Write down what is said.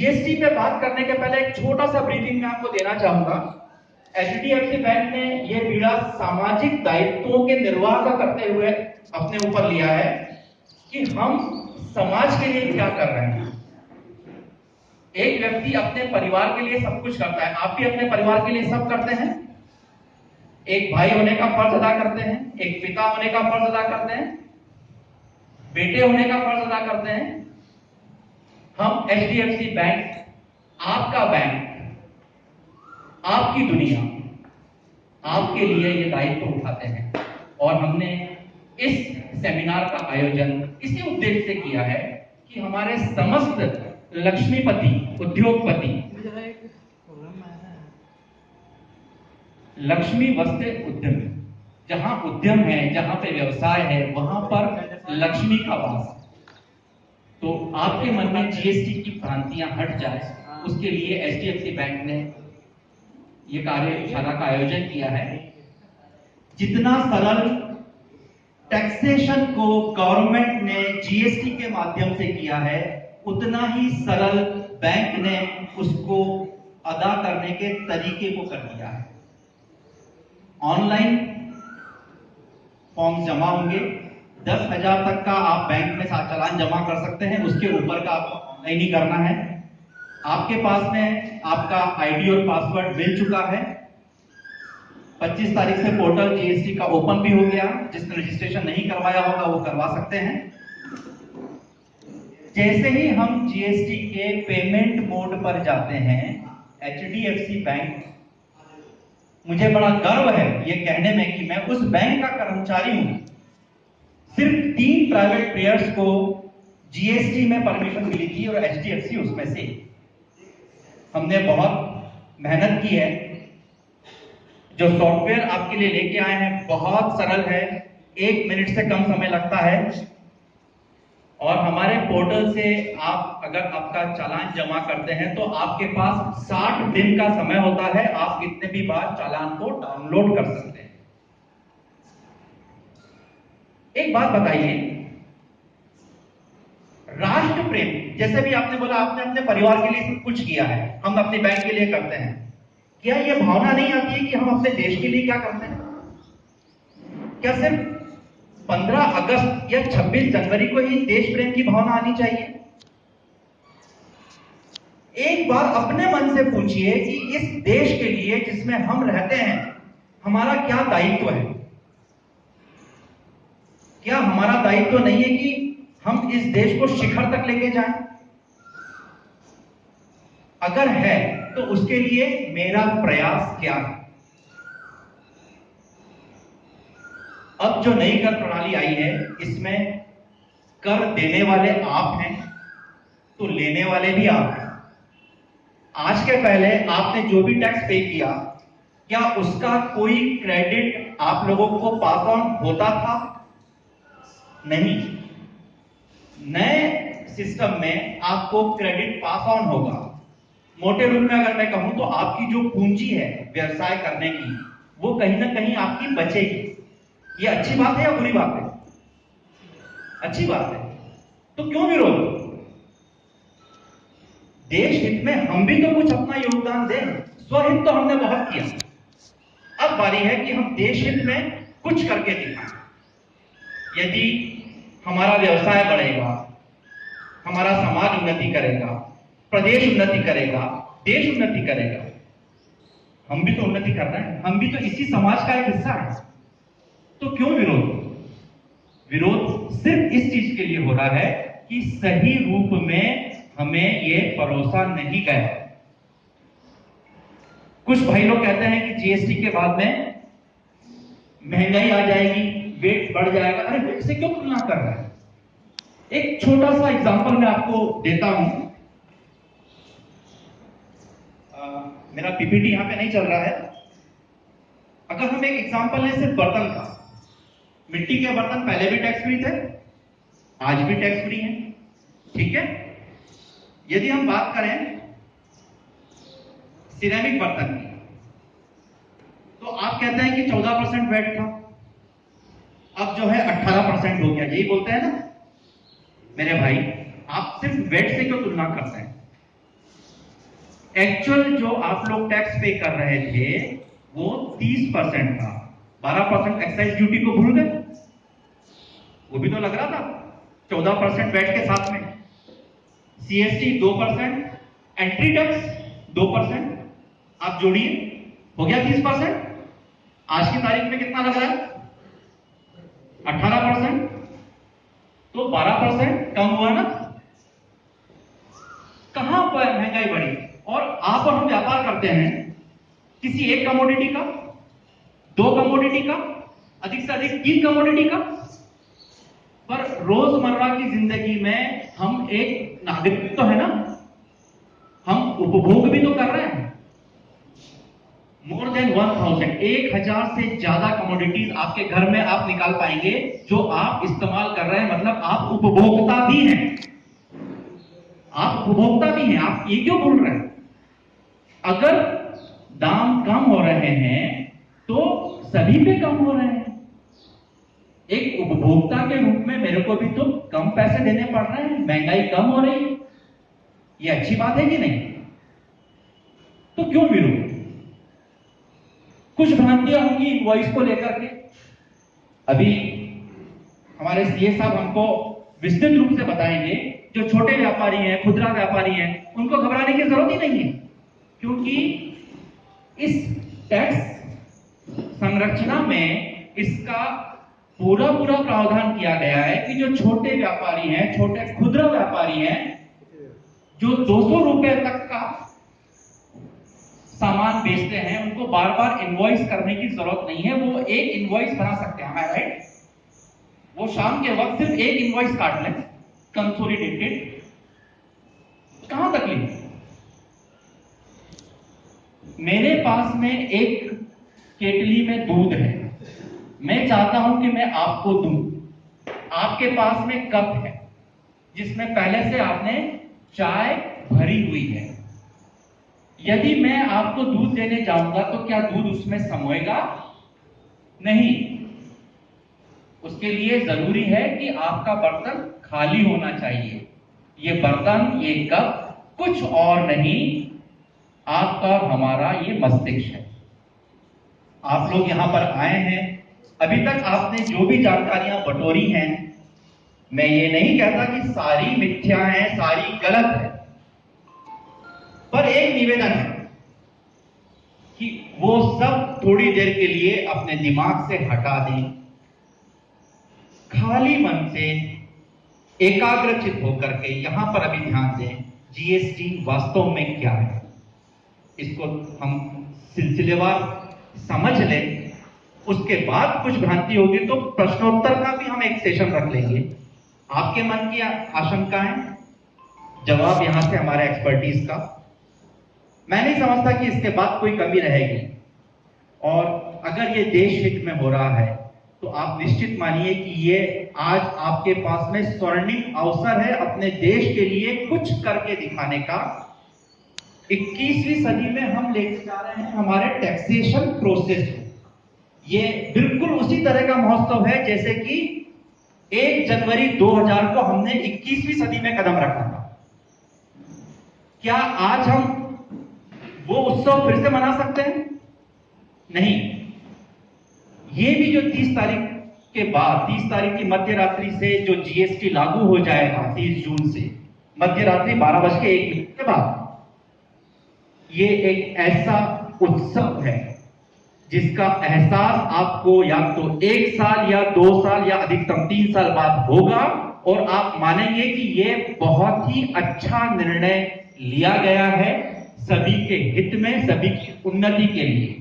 GST पे बात करने के पहले एक छोटा सा ब्रीफिंग मैं आपको देना चाहूंगा। एचडीएफसी बैंक ने यह बीड़ा सामाजिक दायित्वों के निर्वाह का करते हुए अपने ऊपर लिया है कि हम समाज के लिए क्या कर रहे हैं। एक व्यक्ति अपने परिवार के लिए सब कुछ करता है, आप भी अपने परिवार के लिए सब करते हैं। एक भाई होने का फर्ज अदा करते हैं, एक पिता होने का फर्ज अदा करते हैं, बेटे होने का फर्ज अदा करते हैं। हम एचडीएफसी बैंक, आपका बैंक, आपकी दुनिया, आपके लिए ये दायित्व उठाते हैं और हमने इस सेमिनार का आयोजन इसी उद्देश्य से किया है कि हमारे समस्त लक्ष्मीपति, उद्योगपति, लक्ष्मी वस्त्र उद्यम, जहां उद्यम है, जहां पे व्यवसाय है, वहां पर लक्ष्मी का वास। तो आपके मन में जीएसटी की भ्रांतियां हट जाए, उसके लिए एचडीएफसी बैंक ने ये कार्यशाला का आयोजन किया है। जितना सरल टैक्सेशन को गवर्नमेंट ने जीएसटी के माध्यम से किया है, उतना ही सरल बैंक ने उसको अदा करने के तरीके को कर दिया है। ऑनलाइन फॉर्म जमा होंगे, 10,000 तक का आप बैंक में चालान जमा कर सकते हैं, उसके ऊपर का आपको ऑनलाइन ही करना है। आपके पास में आपका आईडी और पासवर्ड मिल चुका है। 25 तारीख से पोर्टल जीएसटी का ओपन भी हो गया, जिसने रजिस्ट्रेशन नहीं करवाया होगा वो करवा सकते हैं। जैसे ही हम जीएसटी के पेमेंट मोड पर जाते हैं, एचडीएफसी बैंक, मुझे बड़ा गर्व है ये कहने में कि मैं उस बैंक का कर्मचारी हूं। सिर्फ 3 प्राइवेट प्लेयर्स को जीएसटी में परमिशन मिली थी और एचडीएफसी उसमें से। हमने बहुत मेहनत की है। जो सॉफ्टवेयर आपके लिए लेके आए हैं बहुत सरल है, 1 मिनट से कम समय लगता है। और हमारे पोर्टल से आप अगर आपका चालान जमा करते हैं तो आपके पास 60 दिन का समय होता है, आप कितने भी बार चालान को डाउनलोड कर सकते हैं। एक बात बताइए, राष्ट्र प्रेम, जैसे भी आपने बोला आपने अपने परिवार के लिए सब कुछ किया है, हम अपने बैंक के लिए करते हैं, क्या यह भावना नहीं आती है कि हम अपने देश के लिए क्या करते हैं? क्या सिर्फ 15 अगस्त या 26 जनवरी को ही देश प्रेम की भावना आनी चाहिए? एक बार अपने मन से पूछिए कि इस देश के लिए जिसमें हम रहते हैं हमारा क्या दायित्व है। क्या हमारा दायित्व नहीं है कि हम इस देश को शिखर तक लेके जाएं? अगर है तो उसके लिए मेरा प्रयास क्या है? अब जो नई कर प्रणाली आई है, इसमें कर देने वाले आप हैं तो लेने वाले भी आप हैं। आज के पहले आपने जो भी टैक्स पे किया, क्या उसका कोई क्रेडिट आप लोगों को पास ऑन होता था? नहीं। नए सिस्टम में आपको क्रेडिट पास ऑन होगा। मोटे रूप में अगर मैं कहूं तो आपकी जो पूंजी है व्यवसाय करने की, वो कहीं ना कहीं आपकी बचेगी। ये अच्छी बात है या बुरी बात है? अच्छी बात है। तो क्यों विरोध? देश हित में हम भी तो कुछ अपना योगदान दें। स्वहित तो हमने बहुत किया, अब बारी है कि हम देश हित में कुछ करके दिखाएं। यदि हमारा व्यवसाय बढ़ेगा, हमारा समाज उन्नति करेगा, प्रदेश उन्नति करेगा, देश उन्नति करेगा, हम भी तो उन्नति कर रहे हैं, हम भी तो इसी समाज का एक हिस्सा है। तो क्यों विरोध? विरोध सिर्फ इस चीज के लिए हो रहा है कि सही रूप में हमें ये परोसा नहीं गया। कुछ भाई लोग कहते हैं कि जीएसटी के बाद में महंगाई आ जाएगी, वेट बढ़ जाएगा। अरे वेट से क्यों तुलना कर रहा है? एक छोटा सा एग्जांपल मैं आपको देता हूं। मेरा पीपीटी यहां पे नहीं चल रहा है। अगर हम एक एग्जांपल लें सिर्फ बर्तन का, मिट्टी के बर्तन पहले भी टैक्स फ्री थे, आज भी टैक्स फ्री हैं, ठीक है। यदि हम बात करें सिरेमिक बर्तन की, तो आप कहते हैं कि 14% वेट था, अब जो है 18% हो गया। यही बोलते हैं ना मेरे भाई, आप सिर्फ वेट से क्यों तुलना करते हैं? एक्चुअल जो आप लोग टैक्स पे कर रहे थे वो 30% था। 12% एक्साइज ड्यूटी को भूल गए, वो भी तो लग रहा था। 14% वैट के साथ में, सीएसटी 2%, एंट्री टैक्स 2%, आप जोड़िए, हो गया 30%। आज की तारीख में कितना लग रहा है? 18%। तो 12% कम हुआ ना। कहां पर महंगाई बढ़ी? और आप और हम व्यापार करते हैं किसी एक कमोडिटी का, 2 कमोडिटी का, अधिक से अधिक 3 कमोडिटी का। पर रोजमर्रा की जिंदगी में हम एक नागरिक भी तो है ना, हम उपभोग भी तो कर रहे हैं। मोर देन 1000 से ज्यादा कमोडिटीज आपके घर में आप निकाल पाएंगे जो आप इस्तेमाल कर रहे हैं। मतलब आप उपभोक्ता भी हैं, आप उपभोक्ता भी हैं। आप ये क्यों बोल रहे हैं? अगर दाम कम हो रहे हैं तो सभी पे कम हो रहे हैं। एक उपभोक्ता के रूप में मेरे को भी तो कम पैसे देने पड़ रहे हैं, महंगाई कम हो रही है। ये अच्छी बात है कि नहीं? तो क्यों विरोध? कुछ भ्रांतियां होंगी इनवॉइस को लेकर के। अभी हमारे सीए साहब हमको विस्तृत रूप से बताएंगे। जो छोटे व्यापारी हैं, खुदरा व्यापारी हैं, उनको घबराने की जरूरत ही नहीं है, क्योंकि इस टैक्स संरचना में इसका पूरा प्रावधान किया गया है कि जो छोटे व्यापारी हैं, छोटे खुदरा व्यापारी हैं, जो 200 रुपए तक का सामान बेचते हैं, उनको बार बार इनवॉइस करने की जरूरत नहीं है। वो एक इनवॉइस बना सकते हैं, राइट? वो शाम के वक्त सिर्फ एक इनवॉइस काट लें, कंसोलिडेटेड। कहां तकलीफ? मेरे पास में एक केटली में दूध है, मैं चाहता हूं कि मैं आपको दूं। आपके पास में कप है जिसमें पहले से आपने चाय भरी हुई है। यदि मैं आपको दूध देने जाऊंगा तो क्या दूध उसमें समोएगा? नहीं। उसके लिए जरूरी है कि आपका बर्तन खाली होना चाहिए। ये बर्तन, ये कप कुछ और नहीं, आपका और हमारा ये मस्तिष्क है। आप लोग यहां पर आए हैं, अभी तक आपने जो भी जानकारियां बटोरी हैं, मैं ये नहीं कहता कि सारी मिथ्या है, सारी गलत है, पर एक निवेदन है कि वो सब थोड़ी देर के लिए अपने दिमाग से हटा दें, खाली मन से एकाग्रचित होकर के यहां पर अभी ध्यान दें। जीएसटी वास्तव में क्या है, इसको हम सिलसिलेवार समझ लें। उसके बाद कुछ भ्रांति होगी तो प्रश्नोत्तर का भी हम एक सेशन रख लेंगे। आपके मन की आशंकाएं, जवाब यहां से हमारे एक्सपर्टीज का। मैं नहीं समझता कि इसके बाद कोई कमी रहेगी। और अगर ये देश हित में हो रहा है तो आप निश्चित मानिए कि ये आज आपके पास में स्वर्णिम अवसर है अपने देश के लिए कुछ करके दिखाने का। 21वीं सदी में हम लेके जा रहे हैं हमारे टैक्सेशन प्रोसेस को। ये बिल्कुल उसी तरह का महोत्सव है जैसे कि 1 जनवरी 2000 को हमने 21वीं सदी में कदम रखा था। क्या आज हम वो उत्सव फिर से मना सकते हैं? नहीं। ये भी जो 30 तारीख के बाद, 30 तारीख की मध्य रात्रि से जो जीएसटी लागू हो जाएगा 30 जून से, मध्य रात्रि 12:01 के बाद, ये एक ऐसा उत्सव है जिसका एहसास आपको या तो 1 साल या 2 साल या अधिकतम 3 साल बाद होगा, और आप मानेंगे कि ये बहुत ही अच्छा निर्णय लिया गया है सभी के हित में, सभी की उन्नति के लिए।